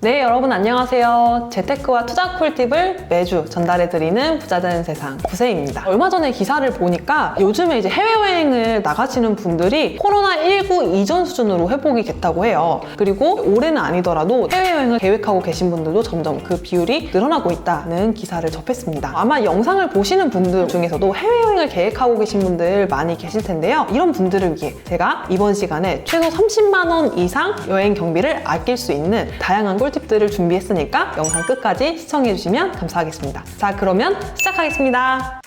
네, 여러분 안녕하세요. 재테크와 투자 꿀팁을 매주 전달해드리는 부자 되는 세상 구세입니다. 얼마 전에 기사를 보니까 요즘에 이제 해외여행을 나가시는 분들이 코로나19 이전 수준으로 회복이 됐다고 해요. 그리고 올해는 아니더라도 해외여행을 계획하고 계신 분들도 점점 그 비율이 늘어나고 있다는 기사를 접했습니다. 아마 영상을 보시는 분들 중에서도 해외여행을 계획하고 계신 분들 많이 계실 텐데요. 이런 분들을 위해 제가 이번 시간에 최소 30만 원 이상 여행 경비를 아낄 수 있는 다양한 꿀팁들을 준비했으니까 영상 끝까지 시청해주시면 감사하겠습니다. 자, 그러면 시작하겠습니다.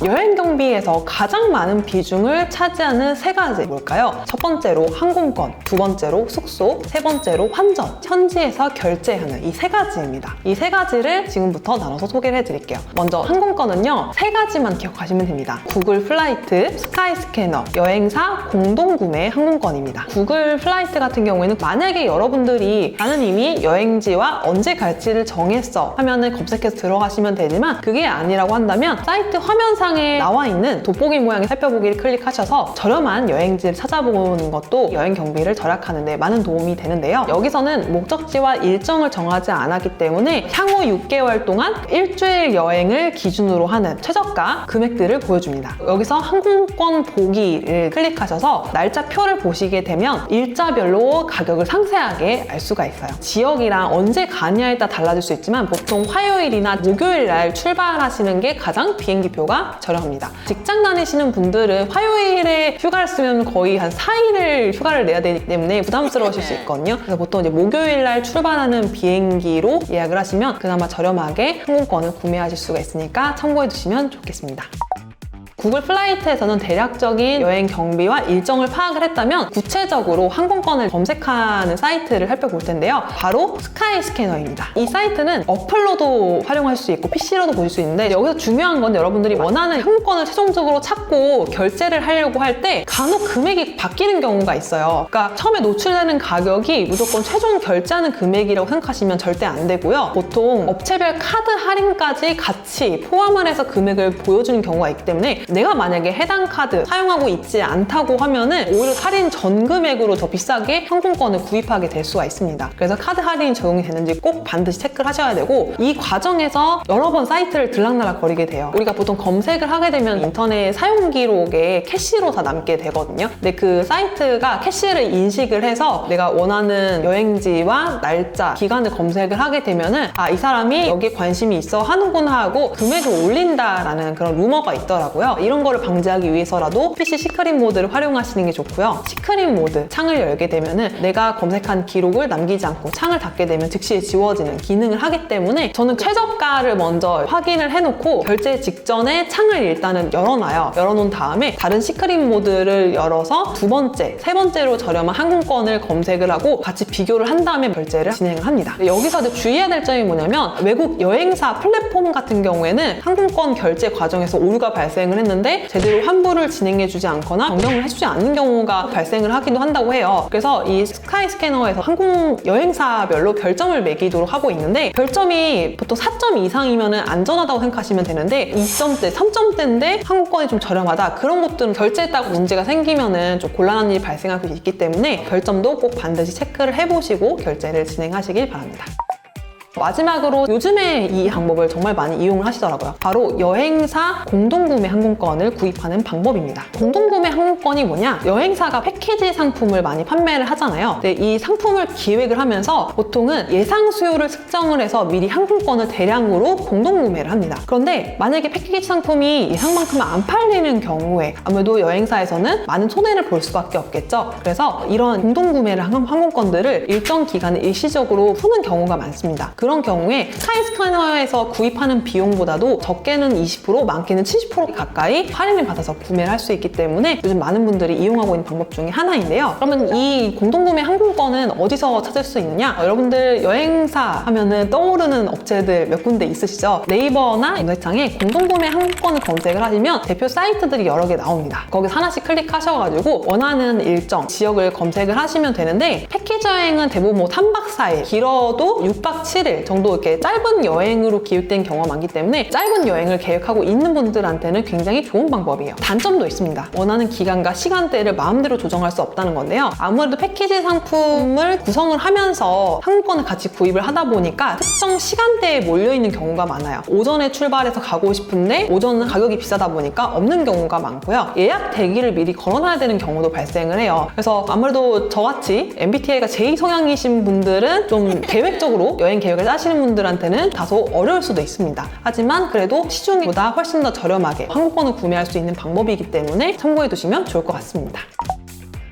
여행 경비에서 가장 많은 비중을 차지하는 세 가지 뭘까요? 첫 번째로 항공권, 두 번째로 숙소, 세 번째로 환전, 현지에서 결제하는 이 세 가지입니다. 이 세 가지를 지금부터 나눠서 소개를 해드릴게요. 먼저 항공권은요, 세 가지만 기억하시면 됩니다. 구글 플라이트, 스카이스캐너, 여행사 공동구매 항공권입니다. 구글 플라이트 같은 경우에는 만약에 여러분들이 나는 이미 여행지와 언제 갈지를 정했어 하면은 검색해서 들어가시면 되지만 그게 아니라고 한다면 사이트 화면상에 나와 있는 돋보기 모양의 살펴보기를 클릭하셔서 저렴한 여행지를 찾아보는 것도 여행 경비를 절약하는 데 많은 도움이 되는데요. 여기서는 목적지와 일정을 정하지 않았기 때문에 향후 6개월 동안 일주일 여행을 기준으로 하는 최저가 금액들을 보여줍니다. 여기서 항공권 보기를 클릭하셔서 날짜표를 보시게 되면 일자별로 가격을 상세하게 알 수가 있어요. 지역이랑 언제 가냐에 따라 달라질 수 있지만 보통 화요일이나 목요일 날 출발하시는 게 가장 비행기표가 저렴합니다. 직장 다니시는 분들은 화요일에 휴가를 쓰면 거의 한 4일을 휴가를 내야 되기 때문에 부담스러우실 수 있거든요. 그래서 보통 이제 목요일 날 출발하는 비행기로 예약을 하시면 그나마 저렴하게 항공권을 구매하실 수가 있으니까 참고해 두시면 좋겠습니다. 구글 플라이트에서는 대략적인 여행 경비와 일정을 파악을 했다면 구체적으로 항공권을 검색하는 사이트를 살펴볼 텐데요. 바로 스카이스캐너입니다. 이 사이트는 어플로도 활용할 수 있고 PC로도 보실 수 있는데 여기서 중요한 건 여러분들이 원하는 항공권을 최종적으로 찾고 결제를 하려고 할 때 간혹 금액이 바뀌는 경우가 있어요. 그러니까 처음에 노출되는 가격이 무조건 최종 결제하는 금액이라고 생각하시면 절대 안 되고요. 보통 업체별 카드 할인까지 같이 포함을 해서 금액을 보여주는 경우가 있기 때문에 내가 만약에 해당 카드 사용하고 있지 않다고 하면은 오히려 할인 전 금액으로 더 비싸게 항공권을 구입하게 될 수가 있습니다. 그래서 카드 할인이 적용이 되는지 꼭 반드시 체크를 하셔야 되고 이 과정에서 여러 번 사이트를 들락날락 거리게 돼요. 우리가 보통 검색을 하게 되면 인터넷 사용 기록에 캐시로 다 남게 되거든요. 근데 그 사이트가 캐시를 인식을 해서 내가 원하는 여행지와 날짜, 기간을 검색을 하게 되면은 아, 이 사람이 여기에 관심이 있어 하는구나 하고 금액을 올린다라는 그런 루머가 있더라고요. 이런 거를 방지하기 위해서라도 PC 시크릿 모드를 활용하시는 게 좋고요. 시크릿 모드 창을 열게 되면은 내가 검색한 기록을 남기지 않고 창을 닫게 되면 즉시 지워지는 기능을 하기 때문에 저는 최저가를 먼저 확인을 해놓고 결제 직전에 창을 일단은 열어놔요. 열어놓은 다음에 다른 시크릿 모드를 열어서 두 번째, 세 번째로 저렴한 항공권을 검색을 하고 같이 비교를 한 다음에 결제를 진행을 합니다. 여기서 주의해야 될 점이 뭐냐면 외국 여행사 플랫폼 같은 경우에는 항공권 결제 과정에서 오류가 발생을 했는데 제대로 환불을 진행해주지 않거나 변경을 해주지 않는 경우가 발생을 하기도 한다고 해요. 그래서 이 스카이스캐너에서 항공 여행사별로 별점을 매기도록 하고 있는데 별점이 보통 4점 이상이면 안전하다고 생각하시면 되는데 2점대, 3점대인데 항공권이 좀 저렴하다 그런 것들은 결제했다고 문제가 생기면 좀 곤란한 일이 발생할 수 있기 때문에 별점도 꼭 반드시 체크를 해보시고 결제를 진행하시길 바랍니다. 마지막으로 요즘에 이 방법을 정말 많이 이용을 하시더라고요. 바로 여행사 공동구매 항공권을 구입하는 방법입니다. 공동구매 항공권이 뭐냐? 여행사가 패키지 상품을 많이 판매를 하잖아요. 근데 이 상품을 기획을 하면서 보통은 예상 수요를 측정을 해서 미리 항공권을 대량으로 공동구매를 합니다. 그런데 만약에 패키지 상품이 예상만큼 안 팔리는 경우에 아무래도 여행사에서는 많은 손해를 볼 수밖에 없겠죠. 그래서 이런 공동구매를 한 항공권들을 일정 기간에 일시적으로 푸는 경우가 많습니다. 그런 경우에 스카이스캐너에서 구입하는 비용보다도 적게는 20%, 많게는 70% 가까이 할인을 받아서 구매를 할 수 있기 때문에 요즘 많은 분들이 이용하고 있는 방법 중에 하나인데요. 그러면 이 공동구매 항공권은 어디서 찾을 수 있느냐? 여러분들 여행사 하면은 떠오르는 업체들 몇 군데 있으시죠? 네이버나 검색창에 공동구매 항공권을 검색을 하시면 대표 사이트들이 여러 개 나옵니다. 거기서 하나씩 클릭하셔가지고 원하는 일정, 지역을 검색을 하시면 되는데 패키지 여행은 대부분 3박 4일, 길어도 6박 7일 3일 정도 이렇게 짧은 여행으로 기획된 경우가 많기 때문에 짧은 여행을 계획하고 있는 분들한테는 굉장히 좋은 방법이에요. 단점도 있습니다. 원하는 기간과 시간대를 마음대로 조정할 수 없다는 건데요. 아무래도 패키지 상품을 구성을 하면서 항공권을 같이 구입을 하다 보니까 특정 시간대에 몰려있는 경우가 많아요. 오전에 출발해서 가고 싶은데 오전은 가격이 비싸다 보니까 없는 경우가 많고요. 예약 대기를 미리 걸어놔야 되는 경우도 발생을 해요. 그래서 아무래도 저같이 MBTI가 J 성향이신 분들은 좀 계획적으로 여행 계획을 짜시는 분들한테는 다소 어려울 수도 있습니다. 하지만 그래도 시중보다 훨씬 더 저렴하게 항공권을 구매할 수 있는 방법이기 때문에 참고해 두시면 좋을 것 같습니다.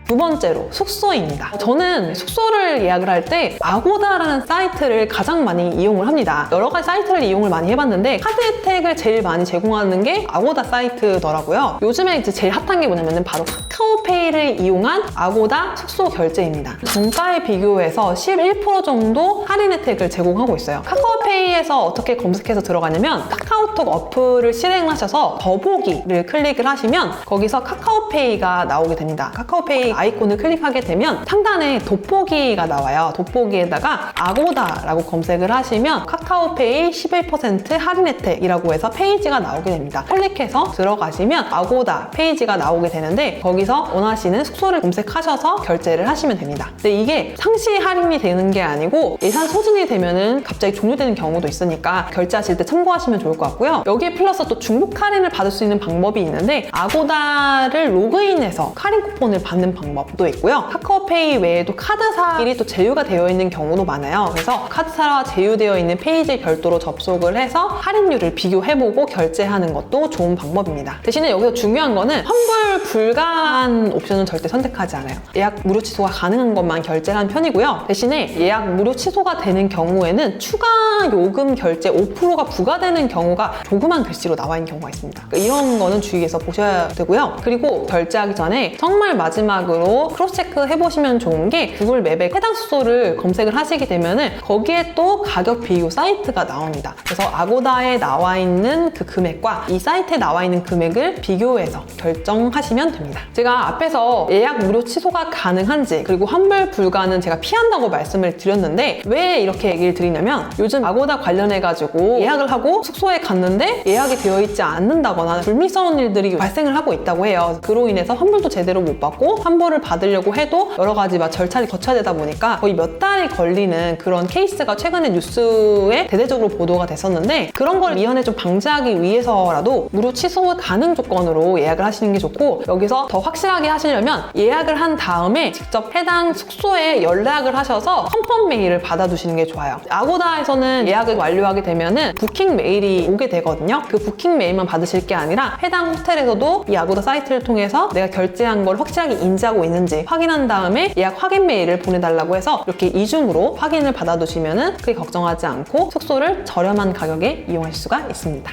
두 번째로 숙소입니다. 저는 숙소를 예약을 할 때 아고다라는 사이트를 가장 많이 이용을 합니다. 여러 가지 사이트를 이용을 많이 해봤는데 카드 혜택을 제일 많이 제공하는 게 아고다 사이트더라고요. 요즘에 이제 제일 핫한 게 뭐냐면 바로 카카오페이를 이용한 아고다 숙소 결제입니다. 정가에 비교해서 11% 정도 할인 혜택을 제공하고 있어요. 카카오페이에서 어떻게 검색해서 들어가냐면 카카오톡 어플을 실행하셔서 더보기를 클릭을 하시면 거기서 카카오페이가 나오게 됩니다. 카카오페이 아이콘을 클릭하게 되면 상단에 돋보기가 나와요. 돋보기에다가 아고다라고 검색을 하시면 카카오페이 11% 할인 혜택이라고 해서 페이지가 나오게 됩니다. 클릭해서 들어가시면 아고다 페이지가 나오게 되는데 거기서 원하시는 숙소를 검색하셔서 결제를 하시면 됩니다. 근데 이게 상시 할인이 되는 게 아니고 예산 소진이 되면은 갑자기 종료되는 경우도 있으니까 결제하실 때 참고하시면 좋을 것 같고요. 여기에 플러스 또 중복 할인을 받을 수 있는 방법이 있는데 아고다를 로그인해서 할인 쿠폰을 받는 방법도 있고요. 카카오페이 외에도 카드사끼리 또 제휴가 되어 있는 경우도 많아요. 그래서 카드사와 제휴되어 있는 페이지에 별도로 접속을 해서 할인율을 비교해보고 결제하는 것도 좋은 방법입니다. 대신에 여기서 중요한 거는 환불 불가한 옵션은 절대 선택하지 않아요. 예약 무료 취소가 가능한 것만 결제를 한 편이고요. 대신에 예약 무료 취소가 되는 경우에는 추가 요금 결제 5%가 부과되는 경우가 조그만 글씨로 나와 있는 경우가 있습니다. 이런 거는 주의해서 보셔야 되고요. 그리고 결제하기 전에 정말 마지막으로 크로스체크 해보시면 좋은 게 구글 맵에 해당 숙소를 검색을 하시게 되면은 거기에 또 가격 비교 사이트가 나옵니다. 그래서 아고다에 나와 있는 그 금액과 이 사이트에 나와 있는 금액을 비교해서 결정하시면 됩니다. 제가 앞에서 예약 무료 취소가 가능한지 그리고 환불 불가는 제가 피한다고 말씀을 드렸는데 왜 이렇게 얘기를 드리냐면 요즘 아고다 관련해가지고 예약을 하고 숙소에 갔는데 예약이 되어 있지 않는다거나 불미스러운 일들이 발생을 하고 있다고 해요. 그로 인해서 환불도 제대로 못 받고 환불을 받으려고 해도 여러 가지 절차를 거쳐야 되다 보니까 거의 몇 달이 걸리는 그런 케이스가 최근에 뉴스에 대대적으로 보도가 됐었는데 그런 걸 미연에 좀 방지하기 위해서라도 무료 취소 가능 조건으로 예약을 하시는 게 좋고 여기서 더 확실하게 하시려면 예약을 한 다음에 직접 해당 숙소에 연락을 하셔서 컨펌 메일을 받아두시는 게 좋아요. 아고다에서는 예약을 완료하게 되면은 부킹 메일이 오게 되거든요. 그 부킹 메일만 받으실 게 아니라 해당 호텔에서도 이 아고다 사이트를 통해서 내가 결제한 걸 확실하게 인지하고 있는지 확인한 다음에 예약 확인 메일을 보내달라고 해서 이렇게 이중으로 확인을 받아두시면은 크게 걱정하지 않고 숙소를 저렴한 가격에 이용하실 수가 있습니다.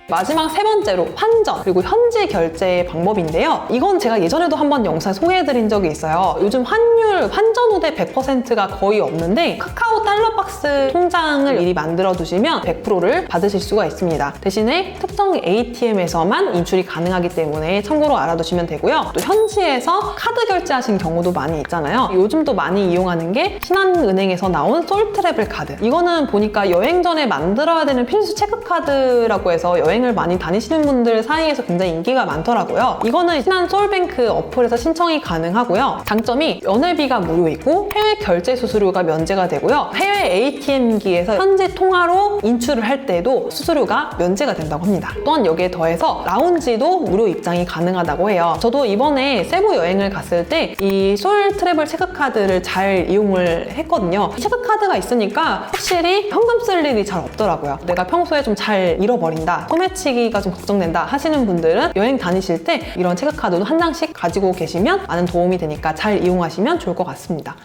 마지막 세 번째로 환전 그리고 현지 결제 방법인데요. 이건 제가 예전에도 한번 영상 소개해드린 적이 있어요. 요즘 환율 환전 후대 100%가 거의 없는데 카카오 달러박스 통장을 미리 만들어 두시면 100%를 받으실 수가 있습니다. 대신에 특정 ATM에서만 인출이 가능하기 때문에 참고로 알아두시면 되고요. 또 현지에서 카드 결제하신 경우도 많이 있잖아요. 요즘 또 많이 이용하는 게 신한은행에서 나온 솔트래블 카드. 이거는 보니까 여행 전에 만들어야 되는 필수 체크카드라고 해서 여행을 많이 다니시는 분들 사이에서 굉장히 인기가 많더라고요. 이거는 신한 솔뱅크 어플에서 신청이 가능하고요. 장점이 연회비가 무료이고 해외 결제 수수료가 면제가 되고요. 해외 ATM기에서 현지 통화로 인출을 할 때도 수수료가 면제가 된다고 합니다. 또한 여기에 더해서 라운지도 무료 입장이 가능하다고 해요. 저도 이번에 세부 여행을 갔을 때 이 솔 트래블 체크카드를 잘 이용을 했거든요. 체크카드가 있으니까 확실히 현금 쓸 일이 잘 없더라고요. 내가 평소에 좀 잘 잃어버린다, 소매치기가 좀 걱정된다 하시는 분들은 여행 다니실 때 이런 체크카드도 한 장씩 가지고 계시면 많은 도움이 되니까 잘 이용하시면 좋을 것 같습니다.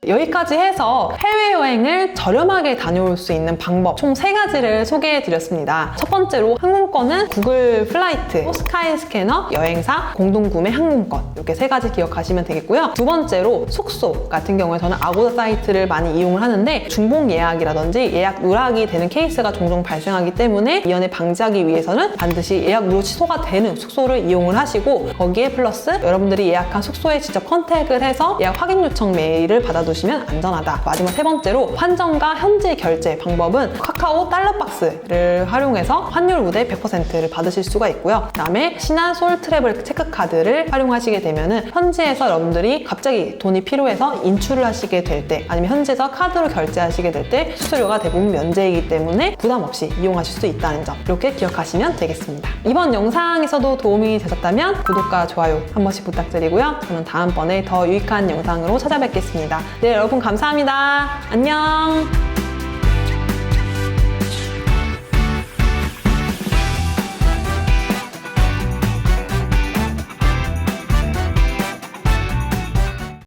여기까지 해서 해외여행을 저렴하게 다녀올 수 있는 방법 총 3가지를 소개해 드렸습니다. 첫 번째로 항공권은 구글 플라이트, 스카이 스캐너, 여행사, 공동구매 항공권 이렇게 3가지 기억하시면 되겠고요. 두 번째로 숙소 같은 경우에 저는 아고다 사이트를 많이 이용을 하는데 중복 예약이라든지 예약 누락이 되는 케이스가 종종 발생하기 때문에 이연에 방지하기 위해서는 반드시 예약 누락 취소가 되는 숙소를 이용을 하시고 거기에 플러스 여러분들이 예약한 숙소에 직접 컨택을 해서 예약 확인 요청 메일을 받아두시면 안전하다. 마지막 3번째로 환전과 현지 결제 방법은 카카오 달러박스를 활용해서 환율 우대 100%를 받으실 수가 있고요. 그 다음에 신한 솔 트래블 체크카드를 활용하시게 되면은 현지에서 여러분들이 갑자기 돈이 필요해서 인출을 하시게 될 때 아니면 현지에서 카드로 결제하시게 될 때 수수료가 대부분 면제이기 때문에 부담 없이 이용하실 수 있다는 점 이렇게 기억하시면 되겠습니다. 이번 영상에서도 도움이 되셨다면 구독과 좋아요 한 번씩 부탁드리고요. 저는 다음번에 더 유익한 영상으로 찾아뵙겠습니다. 네, 여러분 감사합니다. 안녕.